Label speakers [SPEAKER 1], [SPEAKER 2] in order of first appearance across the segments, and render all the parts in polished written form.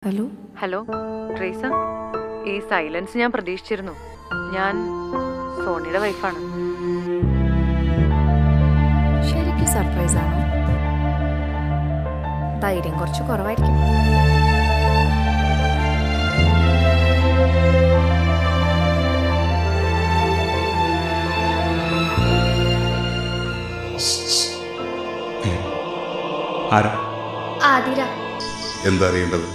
[SPEAKER 1] Hello
[SPEAKER 2] hello Treesa, ഈ silence ഞാൻ പ്രതീക്ഷിച്ചിരുന്നു. ഞാൻ സോണിയുടെ വൈഫാണ്.
[SPEAKER 1] ശരിക്കും സർപ്രൈസ് ആണോ? ധൈര്യം കുറച്ച് കുറവായിരിക്കും.
[SPEAKER 3] ആതിര,
[SPEAKER 4] എന്താ അറിയേണ്ടത്?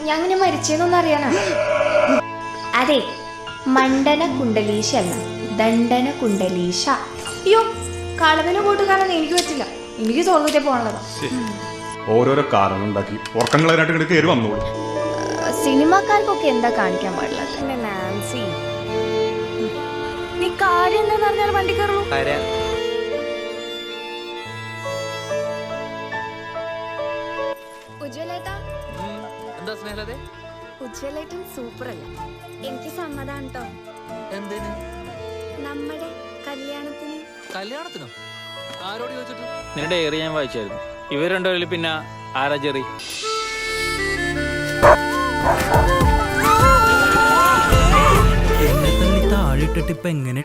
[SPEAKER 3] ഞാൻ ഇങ്ങനെ മരിച്ചെന്നൊന്നും അറിയാനാ. അതെ, മണ്ഡന കുണ്ടലീശ അല്ല, ദണ്ഡന കുണ്ടലീശ. അയ്യോ, കളവിന് കൂട്ടുകാരൻ എനിക്ക് പറ്റില്ല. എനിക്ക് തോന്നൂറ്റേ പോകാനുള്ളതാ.
[SPEAKER 4] ഓരോരോ കാരണം ഉണ്ടാക്കി ഉറക്കങ്ങളായിട്ട് കയറി വന്നോളൂ.
[SPEAKER 3] സിനിമാക്കാർക്കൊക്കെ എന്താ കാണിക്കാൻ പാടില്ല.
[SPEAKER 1] നാൻസി,
[SPEAKER 3] നീ കാര്യം എന്താന്ന് പറഞ്ഞാൽ വണ്ടി കയറുള്ളൂ.
[SPEAKER 5] ഉജ്വലേട്ടൻ സൂപ്പർ അല്ല. എനിക്ക് സമ്മതാണ് കേട്ടോ.
[SPEAKER 6] എന്തിന്?
[SPEAKER 5] നമ്മുടെ കല്യാണത്തിനോ?
[SPEAKER 6] ആരോട് ചോദിച്ചിട്ട്?
[SPEAKER 7] നിന്റെ ഡയറി ഞാൻ വായിച്ചായിരുന്നു. ഇവർ രണ്ടുപേരിൽ പിന്നെ ആരാ ജെറി?
[SPEAKER 6] എന്നെ തള്ളി താഴിട്ടിട്ട് ഇപ്പൊ എങ്ങനെ?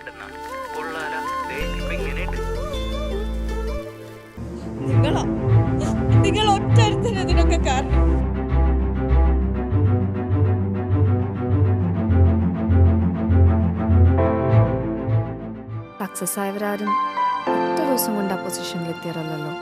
[SPEAKER 8] നിങ്ങൾ ഒറ്റ കാരണം.
[SPEAKER 1] സക്സസ് ആയവരാരും ഒറ്റ ദിവസം കൊണ്ട് ആ പൊസിഷനിൽ എത്തിയറല്ലോ.